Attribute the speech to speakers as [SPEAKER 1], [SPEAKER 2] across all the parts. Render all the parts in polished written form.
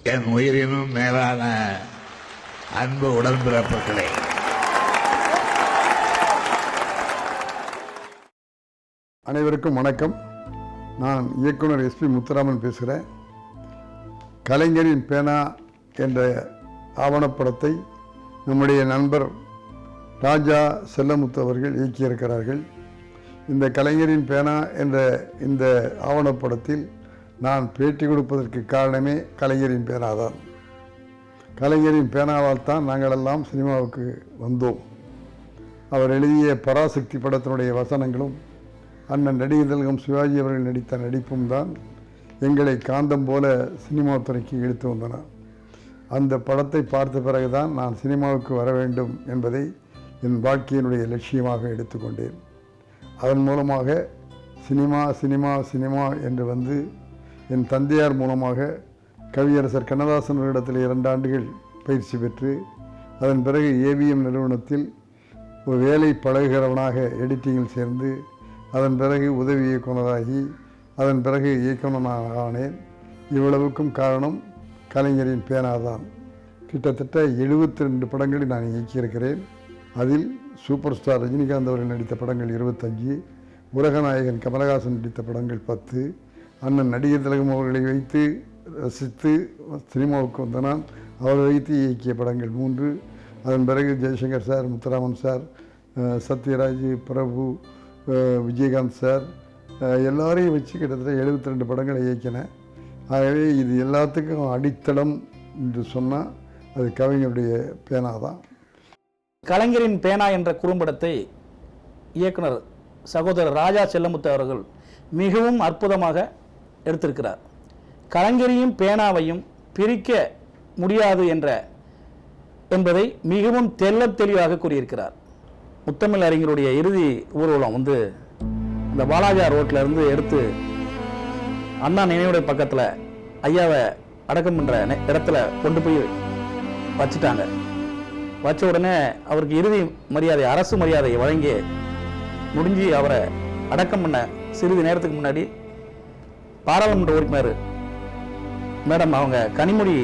[SPEAKER 1] என் உயிரினும் மேலான அன்பு உடன்பிறப்புகளே,
[SPEAKER 2] அனைவருக்கும் வணக்கம். நான் இயக்குனர் SP முத்துராமன் பேசுகிறேன். கலைஞரின் பேனா என்ற ஆவணப்படத்தை நம்முடைய நண்பர் ராஜா செல்லமுத்து அவர்கள் இயக்கியிருக்கிறார்கள். இந்த கலைஞரின் பேனா என்ற இந்த ஆவணப்படத்தில் நான் பேட்டி கொடுப்பதற்கு காரணமே கலைஞரின் பேனாதான். கலைஞரின் பேனாவால் தான் நாங்களெல்லாம் சினிமாவுக்கு வந்தோம். அவர் எழுதிய பராசக்தி படத்தினுடைய வசனங்களும் அண்ணன் நடிகர் திலகம் சிவாஜி அவர்கள் நடித்த நடிப்பும் தான் எங்களை காந்தம் போல சினிமா துறைக்கு இழுத்து வந்தன. அந்த படத்தை பார்த்த பிறகுதான் நான் சினிமாவுக்கு வர வேண்டும் என்பதை என் வாழ்க்கையினுடைய லட்சியமாக எடுத்துக்கொண்டேன். அதன் மூலமாக சினிமா சினிமா சினிமா என்று வந்து என் தந்தையார் மூலமாக கவியரசர் கண்ணதாசன் அவரிடத்தில் 2 ஆண்டுகள் பயிற்சி பெற்று அதன் பிறகு AVM நிறுவனத்தில் ஒரு வேலை பழகுகிறவனாக எடிட்டிங்கில் சேர்ந்து அதன் பிறகு உதவி இயக்குனராகி அதன் பிறகு இயக்குனராக ஆனேன். இவ்வளவுக்கும் காரணம் கலைஞரின் பேனாதான். கிட்டத்தட்ட 72 படங்களை நான் இயக்கியிருக்கிறேன். அதில் சூப்பர் ஸ்டார் ரஜினிகாந்த் அவர்கள் நடித்த படங்கள் 25, உலகநாயகன் கமலஹாசன் நடித்த படங்கள் 10, அண்ணன் நடிகர் திலகம் அவர்களை வைத்து ரசித்து சினிமாவுக்கு வந்த நான் அவரை வைத்து இயக்கிய படங்கள் 3. அதன் பிறகு ஜெய்சங்கர் சார், முத்துராமன் சார், சத்யராஜ், பிரபு, விஜயகாந்த் சார் எல்லாரையும் வச்சு கிட்டத்தட்ட 72 படங்களை இயக்கினேன். ஆகவே இது எல்லாத்துக்கும் அடித்தளம் என்று சொன்னால் அது கவிஞருடைய பேனா தான்.
[SPEAKER 3] கலைஞரின் பேனா என்ற குறும்படத்தை இயக்குனர் சகோதரர் ராஜா செல்லமுத்து அவர்கள் மிகவும் அற்புதமாக எடுத்திருக்கிறார். கலைஞரையும் பேனாவையும் பிரிக்க முடியாது என்பதை மிகவும் தெளிவாக கூறியிருக்கிறார். முத்தமிழ் அறிஞருடைய இறுதி ஊர்வலம் வந்து இந்த வாலாஜா ரோட்டில் இருந்து எடுத்து அண்ணா நினைவுடைய பக்கத்தில் ஐயாவை அடக்கம் பண்ணுற இடத்துல கொண்டு போய் வச்சுட்டாங்க. வச்ச உடனே அவருக்கு இறுதி மரியாதை, அரசு மரியாதை வழங்கி முடிஞ்சு அவரை அடக்கம் பண்ண சிறிது நேரத்துக்கு முன்னாடி பாராளுமன்ற உறுப்பினர் மேடம் அவங்க கனிமொழி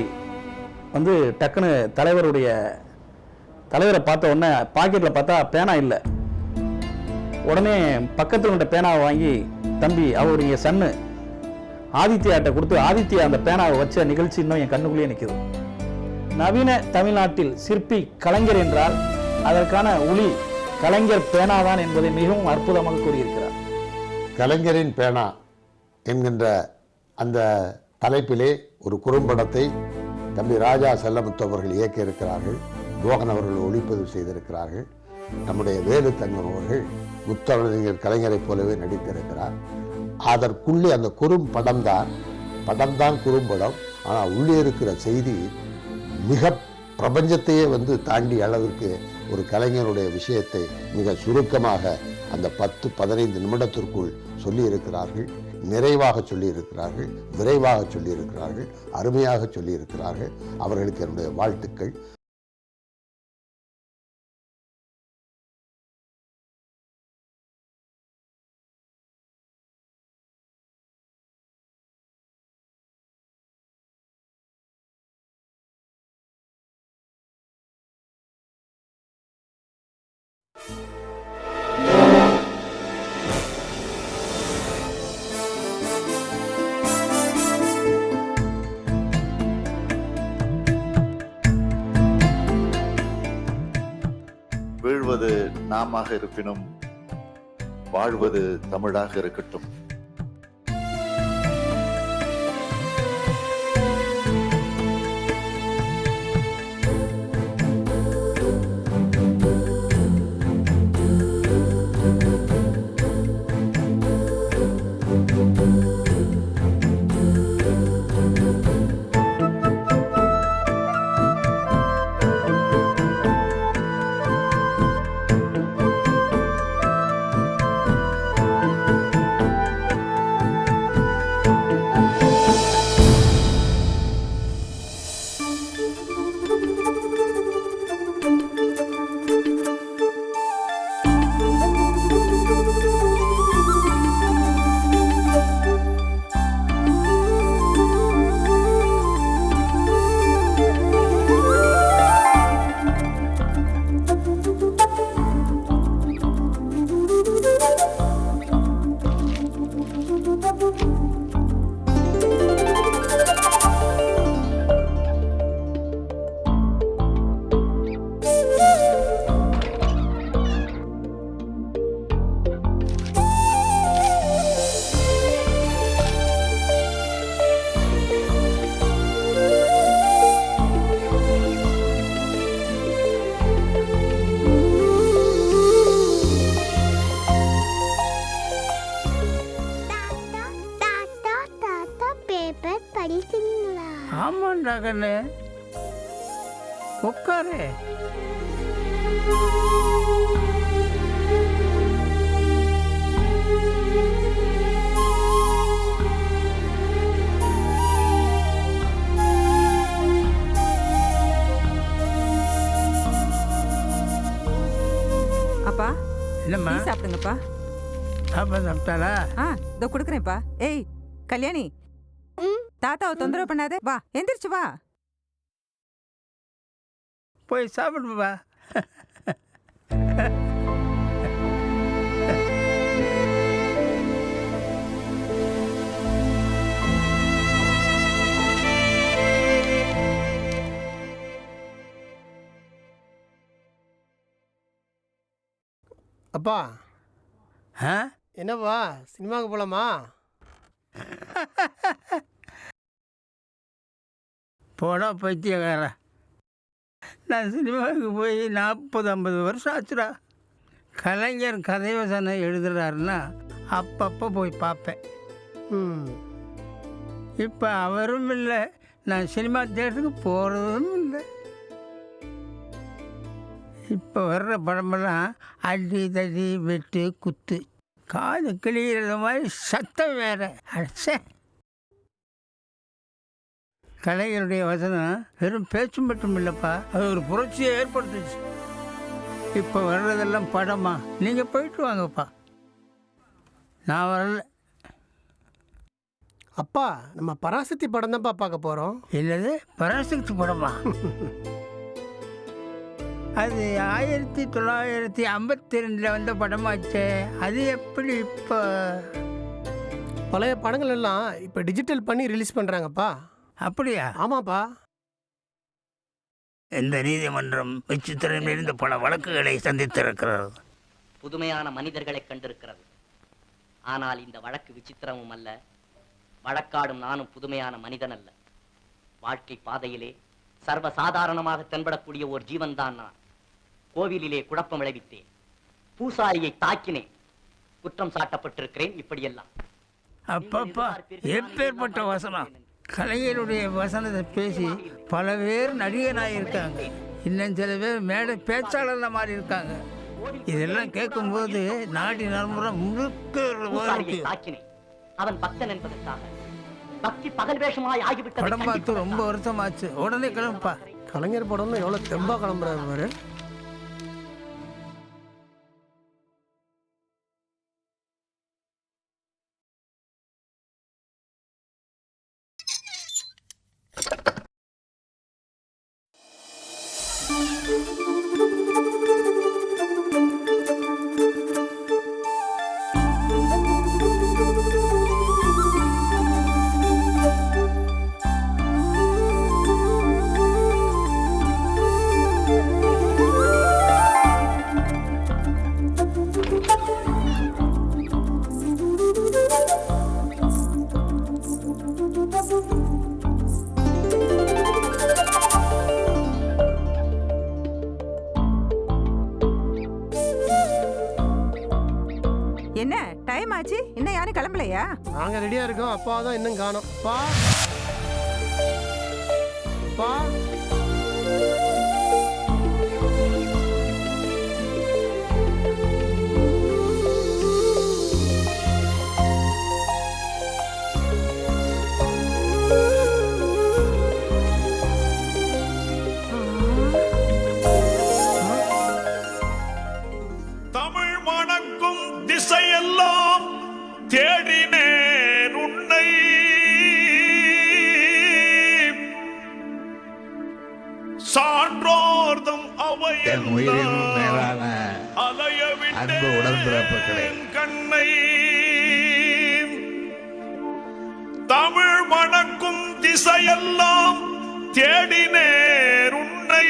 [SPEAKER 3] வந்து டக்குன்னு தலைவரை பார்த்த உடனே பாக்கெட்டில் பார்த்தா பேனா இல்லை. உடனே பக்கத்தில் உள்ள பேனாவை வாங்கி தம்பி அவருடைய சன்னு ஆதித்யாட்ட கொடுத்து ஆதித்யா அந்த பேனாவை வச்ச நிகழ்ச்சி இன்னும் என் கண்ணுக்குள்ளேயே நிற்குது. நவீன தமிழ்நாட்டில் சிற்பி கலைஞர் என்றால் அதற்கான ஒளி கலைஞர் பேனாதான் என்பதை மிகவும் அற்புதமாக கூறியிருக்கிறார்.
[SPEAKER 4] கலைஞரின் பேனா என்கின்ற அந்த தலைப்பிலே ஒரு குறும்படத்தை தம்பி ராஜா செல்லமுத்து அவர்கள் இயக்கியிருக்கிறார்கள். மோகன் அவர்கள் ஒளிப்பதிவு செய்திருக்கிறார்கள். நம்முடைய வேலு தங்கம் அவர்கள் முத்தமிழறிஞர் கலைஞரைப் போலவே நடித்திருக்கிறார். அதற்குள்ளே அந்த குறும்படம் தான் குறும்படம். ஆனால் உள்ளே இருக்கிற செய்தி மிக பிரபஞ்சத்தையே வந்து தாண்டி அளவிற்கு ஒரு கலைஞருடைய விஷயத்தை மிக சுருக்கமாக அந்த 10-15 நிமிடத்திற்குள் சொல்லியிருக்கிறார்கள். நிறைவாக சொல்லியிருக்கிறார்கள், விரைவாக சொல்லியிருக்கிறார்கள், அருமையாக சொல்லியிருக்கிறார்கள். அவர்களுக்கு என்னுடைய வாழ்த்துக்கள்.
[SPEAKER 5] வீழ்வது நாமாக இருப்பினும் வாழ்வது தமிழாக இருக்கட்டும்.
[SPEAKER 6] தாத்தா தாத்தா பேப்பர் படிக்கிறீங்களா?
[SPEAKER 7] ஆமாண்டா கண்ணு, உட்காரு.
[SPEAKER 8] அப்பா
[SPEAKER 7] என்னம்மா
[SPEAKER 8] டீ சாப்பிடுங்கப்பா.
[SPEAKER 7] சாப்பா சாப்பிட்டாளா?
[SPEAKER 8] இதோ கொடுக்குறேன்ப்பா. ஏய் கல்யாணி, தாத்தாவை தொந்தரவு பண்ணாத, வா எந்திரிச்சு வா.
[SPEAKER 7] போய் சாப்பிடுப்பா.
[SPEAKER 9] அப்பா
[SPEAKER 7] ஆ?
[SPEAKER 9] என்னப்பா சினிமாவுக்கு போகலாமா?
[SPEAKER 7] போடா பைத்தியக்கார. நான் சினிமாவுக்கு போய் 40-50 வருஷம் ஆச்சுடா. கலைஞர் கதைவசனம் எழுதுறாருன்னா அப்பப்போ போய் பார்ப்பேன்.
[SPEAKER 9] ம்
[SPEAKER 7] இப்போ அவரும் இல்லை, நான் சினிமா தியேட்டருக்கு போகிறதும் இல்லை. இப்போ வர்ற படமெல்லாம் அடி தடி வெட்டு குத்து, காது கிளியிறது மாதிரி சத்தம் வேற. அடிச்சே, கலைஞருடைய வசனம் வெறும் பேச்சு மட்டும் இல்லைப்பா, அது ஒரு புரட்சியை ஏற்படுத்துச்சு. இப்போ வர்றதெல்லாம் படமா? நீங்கள் போயிட்டு வாங்கப்பா, நான் வரல.
[SPEAKER 9] அப்பா நம்ம பராசக்தி படம் தான்ப்பா பார்க்க போகிறோம்.
[SPEAKER 7] என்னது பராசக்தி படமா? அது 1952 வந்த படமாச்சே, அது எப்படி இப்போ?
[SPEAKER 9] பழைய படங்கள் எல்லாம் இப்போ டிஜிட்டல் பண்ணி ரிலீஸ் பண்ணுறாங்கப்பா.
[SPEAKER 7] அப்படியா?
[SPEAKER 9] ஆமாப்பா.
[SPEAKER 7] இந்த நீதிமன்றம் விசித்திரம் நிறைந்த பல வழக்குகளை சந்தித்திருக்கிறது.
[SPEAKER 10] புதுமையான மனிதர்களை கண்டிருக்கிறது. ஆனால் இந்த வழக்கு விசித்திரமும் அல்ல, வழக்காடும் நானும் புதுமையான மனிதன் அல்ல. வாழ்க்கை பாதையிலே சர்வசாதாரணமாக தென்படக்கூடிய ஒரு ஜீவன் தான் நான். கோவிலிலே குழப்பம் விளைவித்தேன், பூசாரியை தாக்கினேன், குற்றம் சாட்டப்பட்டிருக்கிறேன். இப்படியெல்லாம்
[SPEAKER 7] அப்பப்பா, எப்பேற்பட்ட வசனம்! கலைஞருடைய வசனத்தை பேசி பல பேர் நடிகனாயிருக்காங்க, இன்னும் சில பேர் மேடை பேச்சாளர்ல மாதிரி இருக்காங்க. இதெல்லாம் கேட்கும்போது நாடி நரம்புற முழுக்க
[SPEAKER 10] தாக்கினேன். அவன் பக்தன் என்பதற்காக பக்தி பகல் வேஷமாய் ஆகிவிட்டது.
[SPEAKER 7] படம் பார்த்து ரொம்ப வருஷமாச்சு, உடனே கிளம்பா.
[SPEAKER 9] கலைஞர் படம்னு எவ்வளோ தெம்பா கிளம்புறாரு பாரு.
[SPEAKER 8] என்ன டைம் ஆச்சு, இன்னும் யாரும் கிளம்பலையா?
[SPEAKER 9] நாங்கள் ரெடியாக இருக்கோம், அப்பா தான் இன்னும் காணோம். பா பா
[SPEAKER 11] தமிழ் மணக்கும் திசையெல்லாம் தேடினேன் உன்னை, சான்றோர்தம்
[SPEAKER 1] என் உயிரினும் மேலான
[SPEAKER 11] அலைய
[SPEAKER 1] அன்பு உடன்பிறப்புகளே,
[SPEAKER 11] விட்டேன் கண்ணை. திசையெல்லாம் தேடினேர் உன்னை,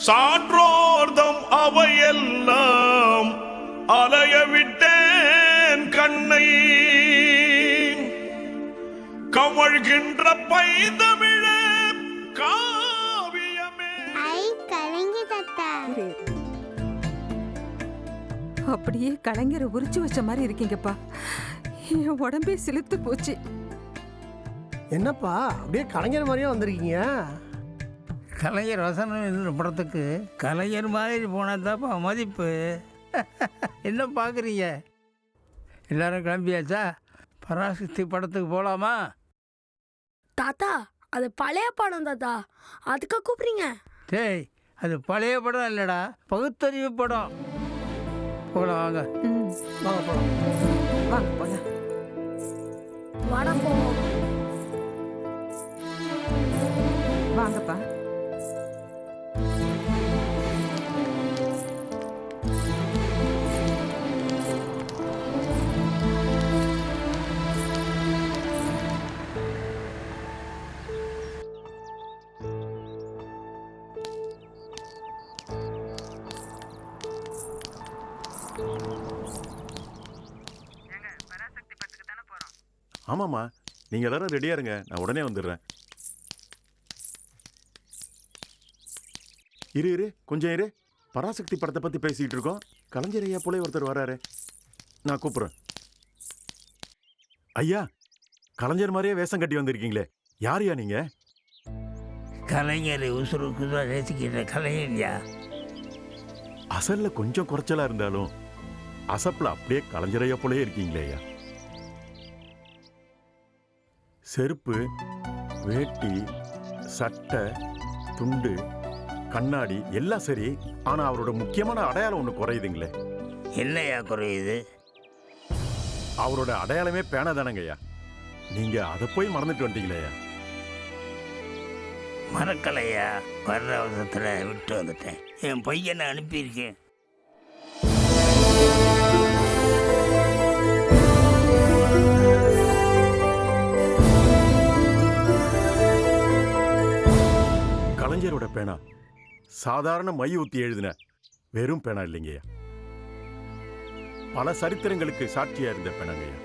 [SPEAKER 11] சான்றோர்தம் அவையெல்லாம் அலைய விட்டேன் கண்ணை, கமழ்கின்ற பைந்தமிழ காவியமே.
[SPEAKER 6] ஐ கலைஞர் தாத்தா.
[SPEAKER 8] அப்படியே கலைஞரை உரிச்சு வச்ச மாதிரி இருக்கீங்கப்பா. என் உடம்பே சிலுத்து போச்சு.
[SPEAKER 9] என்னப்பா அப்படியே கலைஞர் மாதிரியே வந்திருக்கீங்க.
[SPEAKER 7] கலைஞர் வசனம் என்ற படத்துக்கு கலைஞர் மாதிரி போனதாப்பா மதிப்பு. என்ன பார்க்குறீங்க? எல்லாரும் கிளம்பியாச்சா? பராசக்தி படத்துக்கு போகலாமா?
[SPEAKER 6] தாத்தா அது பழைய படம் தாத்தா, அதுக்கு கூப்பிடுறீங்க?
[SPEAKER 7] டேய், அது பழைய படம் இல்லைடா, பகுத்தறிவு படம். போகலாம் வாங்க.
[SPEAKER 9] வாங்க போலாம்.
[SPEAKER 8] வாங்க போலாம்.
[SPEAKER 6] வாடா போவோம்.
[SPEAKER 8] வாங்கப்பா.
[SPEAKER 12] ஆமாம்மா, நீங்கள் எல்லாரும் ரெடியாக இருங்க, நான் உடனே வந்துடுறேன். இரு கொஞ்சம் இரு. பராசக்தி படத்தை பற்றி பேசிக்கிட்டு இருக்கோம். கலைஞர் ஐயா போலே ஒருத்தர் வராரு, நான் கூப்பிட்றேன். ஐயா, கலைஞர் மாதிரியே வேஷம் கட்டி வந்திருக்கீங்களே, யாரையா நீங்கள்?
[SPEAKER 7] கலைஞர் உசுருக்கு தான் ரசிக்கிற கலைஞர்யா.
[SPEAKER 12] அசலில் கொஞ்சம் குறைச்சலாக இருந்தாலும் அசப்பில் அப்படியே கலைஞர் ஐயா போலே இருக்கீங்களே ஐயா. செருப்பு, வேட்டி, சட்டை, துண்டு, கண்ணாடி எல்லாம் சரி, ஆனா அவரோட முக்கியமான அடையாளம் ஒண்ணு குறையுதுங்களே.
[SPEAKER 7] என்னையா குறையுது?
[SPEAKER 12] அவரோட அடையாளமே பேனா தானங்கய்யா. நீங்க அதை போய் மறந்துட்டு வந்துட்டீங்களேயா.
[SPEAKER 7] மறக்கலையா, வர்ற அவசரத்துல விட்டு வந்துட்டேன். என் பையனை அனுப்பியிருக்கேன்.
[SPEAKER 12] கலைஞரோட பேனா சாதாரண மை ஊத்தி எழுதின வெறும் பேனா இல்லைங்கய்யா. பல சரித்திரங்களுக்கு சாட்சியா இருந்த பேனாங்கய்யா.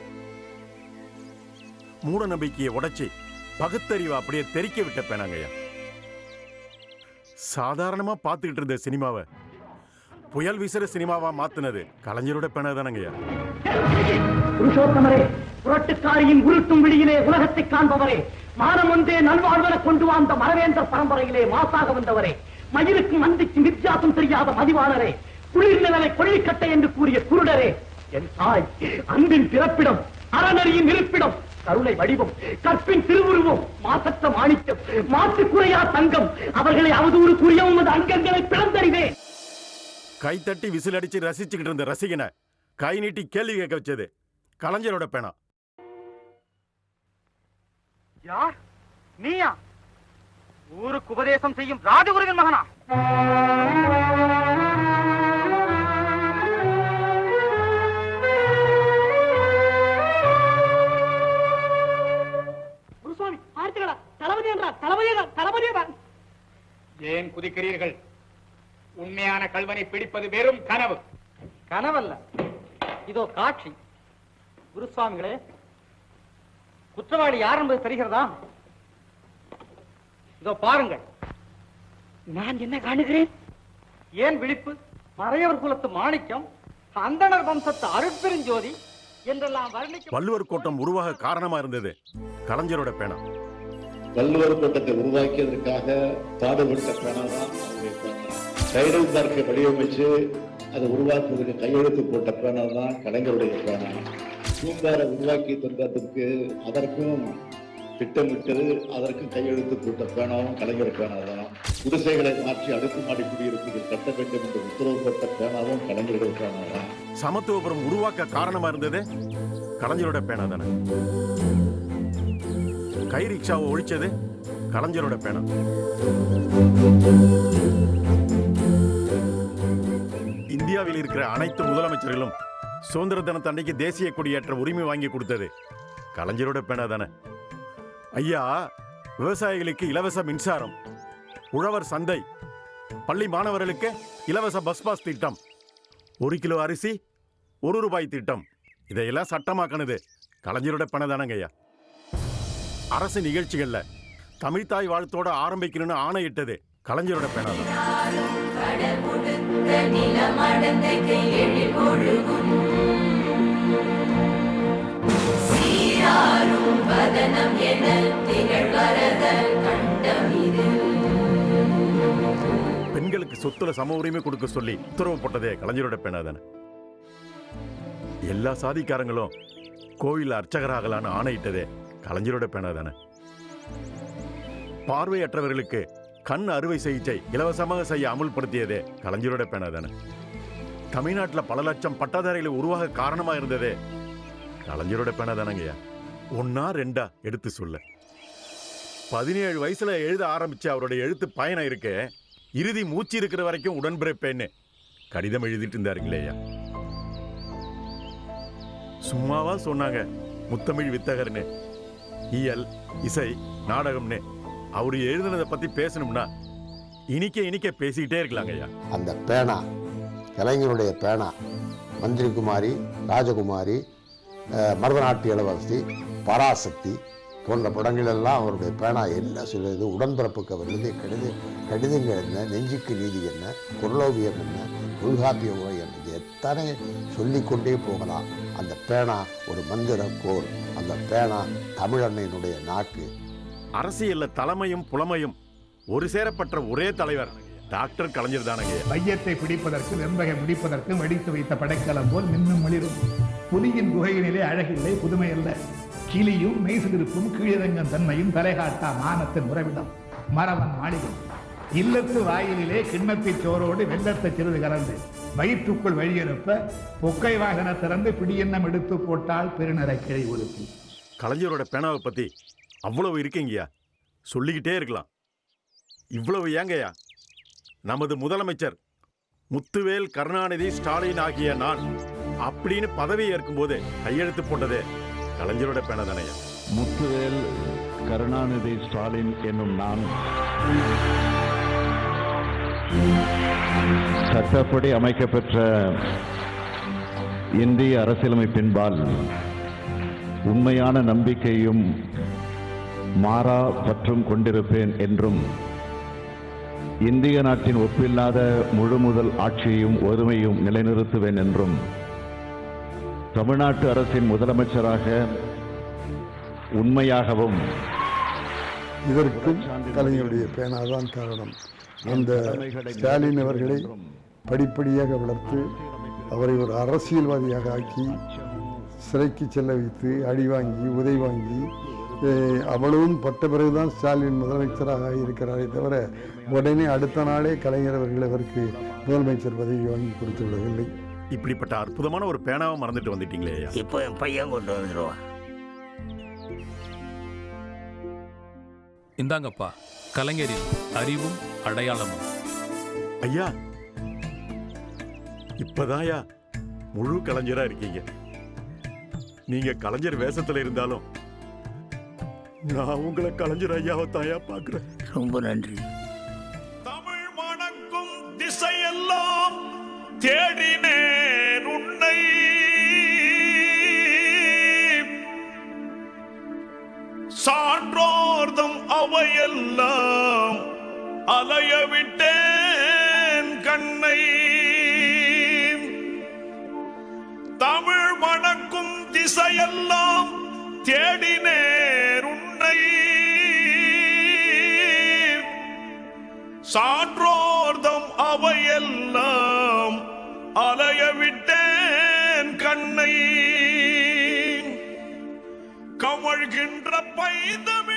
[SPEAKER 12] மூட நம்பிக்கையை உடைச்சி பகுத்தறிவை அப்படியே தெறிக்க விட்ட பேனாங்கய்யா. சாதாரணமா பார்த்துக்கிட்டு இருந்த சினிமாவை புயல் வீசுற சினிமாவா மாத்தினது கலைஞரோட பேனா தானங்கய்யா.
[SPEAKER 10] புருஷோத்தமரே, புரட்டுக்காரியின் உருட்டும் விழியிலே உலகத்தை காண்பவரே, மானம் ஒன்றே நல்வாழ்வன கொண்டு வந்த மரவேந்திர பரம்பரையிலே மாசாக வந்தவரே, மயிலுக்கும் மந்திக்கும் வித்தியாசம் தெரியாத மதிவாளரே, குளிர் நிழலை கொள்ளிக்கட்டை என்று கூறிய குருடரே, என் தாய் அன்பின் பிறப்பிடம், அறநெறியின் இருப்பிடம், கருணை வடிவம், கற்பின் திருவுருவம், மாசற்ற மாணிக்கம், மாற்றுக்குறையா தங்கம், அவர்களை அவதூறு கூறிய உமது அங்கங்களை பிளந்தறிவேன்.
[SPEAKER 12] கைத்தட்டி விசில் அடிச்சு ரசிச்சுக்கிட்டு இருந்த ரசிகனை கை நீட்டி கேள்வி கேட்க வச்சது கலைஞரோட பேனா.
[SPEAKER 10] யார் நீயா? ஊருக்கு உபதேசம் செய்யும் ராஜகுருவின் மகனா? குருசுவாமி, ஆர்த்திகளா, தளபதி என்றார், தளபதியதான். ஏன் குதிக்கிறீர்கள்? உண்மையான கல்வனை பிடிப்பது வெறும் கனவு. கனவல்ல, இதோ காட்சி. குருசுவாமிகளே, குற்றவாளி யார் என்பது தெரிகிறதா? இதோ பாருங்கள். நான் என்ன காணுகிறேன்? ஏன் விழிப்பு? மறையவர் குலத்து மாணிக்கம், அந்தணர் வம்சத்து அருட்பெருஞ்சோதி என்றெல்லாம் வர்ணிக்க
[SPEAKER 12] வள்ளுவர் கோட்டம் உருவாக காரணமா இருந்தது கலைஞரோட பேனா.
[SPEAKER 5] வள்ளுவர் கோட்டத்தை உருவாக்கியதற்காக பாடுபட்ட பேனா தான் டைடல் பார்க்கை வடிவமைச்சு அதை உருவாக்குவதற்கு கையெழுத்து போட்ட பேனா தான் கலைஞருடைய பேனா. பூங்காரை உருவாக்கி தந்ததுக்கு அதற்கும் திட்டமிட்டது, அதற்கும் கையெழுத்து போட்ட பேனாவும் கலைஞர் பேனா தான். குடிசைகளை மாற்றி அடுக்குமாடி குடியிருப்புகள் கட்ட வேண்டும் என்று உத்தரவு போட்ட பேனாவும் கலைஞருடைய பேனா தான்.
[SPEAKER 12] சமத்துவபுரம் உருவாக்க காரணமா இருந்தது கலைஞரோட பேனா தானே. கை ரிக்ஷாவை ஒழிச்சது கலைஞரோட பேனா. இந்தியாவில் இருக்கிற அனைத்து முதலமைச்சர்களும் சுதந்திர தினத்தன்னைக்கு தேசிய கொடியேற்ற உரிமை வாங்கி கொடுத்தது கலைஞரோட பேனா தானே ஐயா. விவசாயிகளுக்கு இலவச மின்சாரம், உழவர் சந்தை, பள்ளி மாணவர்களுக்கு இலவச பஸ் பாஸ் திட்டம், 1 கிலோ அரிசி 1 ரூபாய் திட்டம், இதையெல்லாம் சட்டமாக்கணுது கலைஞரோட பேனா தானங்க ஐயா. அரசு நிகழ்ச்சிகள்ல தமிழ்தாய் வாழ்த்தோட ஆரம்பிக்கணும்னு ஆணையிட்டது கலைஞரோட பேனா தான். பெண்களுக்கு சொத்துல சம உரிமை கொடுக்க சொல்லி உத்தரவு போட்டதே கலைஞரோட பேனா தானே. எல்லா சாதிக்காரங்களும் கோவில் அர்ச்சகராகலான்னு ஆணையிட்டதே கலைஞரோட பேனா தானே. பார்வையற்றவர்களுக்கு கண் அறுவை சிகிச்சை இலவசமாக செய்ய அமுல்படுத்தியதே கலைஞரோட பேனா தானே. தமிழ்நாட்டில் பல லட்சம் பட்டதாரிகளை உருவாக காரணமா இருந்ததே கலைஞரோட பேனா தானங்கய்யா. 1 2 எடுத்து சொல்ல 17 வயசுல எழுத ஆரம்பிச்சு அவருடைய எழுத்து பயணம் இருக்கு. இறுதி மூச்சு இருக்கிற வரைக்கும் உடன்பிறப்பேன்னு கடிதம் எழுதிட்டு இருந்தாருங்களேயா. சும்மாவா சொன்னாங்க முத்தமிழ் வித்தகர்னு, இயல் இசை நாடகம்னு. அவரு எழுதுனதை பத்தி பேசணும்னா இனிக்க பேசிக்கிட்டே இருக்கலாங்க ஐயா.
[SPEAKER 4] அந்த பேனா, கலைஞருடைய பேனா, மந்திரி குமாரி, ராஜகுமாரி, மருதநாட்டு இளவரசி, பராசக்தி போன்ற படங்களெல்லாம் அவருடைய பேனா என்ன சொல்லுது. உடன்பிறப்புக்கு அவர் எழுதிய கடிதங்கள் என்ன, நெஞ்சுக்கு நீதி என்ன, பொருளோவியம் என்ன, தொல்காப்பிய உரை என்ன, எத்தனை சொல்லிக்கொண்டே போகலாம். அந்த பேனா ஒரு மந்திர கோர். அந்த பேனா தமிழன்னையினுடைய நாக்கு.
[SPEAKER 12] அரசியல்ல தலைமையும் புலமையும் ஒரு சேரப்பட்ட ஒரே தலைவர் டாக்டர் கலைஞர் தானங்க.
[SPEAKER 1] மையத்தை பிடிப்பதற்கு வெம்பகை முடிப்பதற்கு வடித்து வைத்த படைக்கலம் போல் மின்னும் ஒளிரும். புலியின் குகையினிலே அழகில்லை புதுமை அல்ல. கிளியும் மெய்சிலிருப்பும் கீழிறங்கும் தன்மையும் தலைகாட்டா மானத்தின் உறவிடம் மரவன் மாளிகை. இல்லத்து வாயிலே கிண்ணத்தை சோரோடு வெள்ளத்தை சிறிது கலந்து வயிற்றுக்குள் வழியெழுப்ப பொக்கை வாகன திறந்து பிடியெண்ணம் எடுத்து போட்டால் பெருநரை கிளை ஒழுக்கி.
[SPEAKER 12] கலைஞரோட பேனாவை பத்தி அவ்வளவு இருக்கீங்கய்யா, சொல்லிக்கிட்டே இருக்கலாம். இவ்வளவு ஏங்கய்யா, நமது முதலமைச்சர் முத்துவேல் கருணாநிதி ஸ்டாலின் ஆகிய நான் அப்படின்னு பதவி ஏற்கும் போது கையெழுத்து போட்டதே கலைஞரோட பேனா தானையா.
[SPEAKER 13] முத்துவேல் கருணாநிதி ஸ்டாலின் என்னும் நான் சட்டப்படி அமைக்கப்பெற்ற இந்திய அரசியலமைப்பின்பால் உண்மையான நம்பிக்கையும் மாறா பற்றும் கொண்டிருப்பேன் என்றும் இந்திய நாட்டின் ஒப்பில்லாத முழுமுதல் ஆட்சியையும் ஒருமையும் நிலைநிறுத்துவேன் என்றும் தமிழ்நாட்டு அரசின் முதலமைச்சராக உண்மையாகவும்.
[SPEAKER 2] இதற்கும் கலைஞருடைய பேனாதான் காரணம். அந்த ஸ்டாலின் அவர்களை படிப்படியாக வளர்த்து அவரை ஒரு அரசியல்வாதியாக ஆக்கி சிறைக்கு செல்ல வைத்து அடி வாங்கி உதை வாங்கி அவ்வளவும் பட்ட பிறகுதான் ஸ்டாலின் முதலமைச்சராக இருக்கிறாரே தவிர உடனே அடுத்த நாளே கலைஞர் அவர்கள் அவருக்கு முதலமைச்சர் பதவி வாங்கி கொடுத்து விடவில்லை.
[SPEAKER 12] இப்படிப்பட்ட அற்புதமான ஒரு பேனாவை மறந்துட்டு வந்துட்டீங்களே.
[SPEAKER 7] இப்போ என் பையன் கொண்டு வந்துடுவான்.
[SPEAKER 11] இந்தாங்கப்பா கலைஞரின் அறிவும் அடையாளமும்.
[SPEAKER 12] ஐயா, இப்பதாயா முழு கலைஞரா இருக்கீங்க. நீங்க கலைஞர் வேஷத்துல இருந்தாலும் நான் உங்களை கலைஞர் ஐயாவை தாயா பார்க்கிறேன்.
[SPEAKER 7] ரொம்ப நன்றி.
[SPEAKER 11] தமிழ் மணக்கும் திசையெல்லாம் தேடினேன் உன்னை, சான்றோர்தம் அவையெல்லாம் அலைய விட்டேன் கண்ணை. தமிழ் மணக்கும் திசையெல்லாம் தேடினேன் உன்னை, சான்றோர்தம் அவையெல்லாம் அலைய விட்டேன் கண்ணை. கமழ்கின்ற பைந்தமிழ்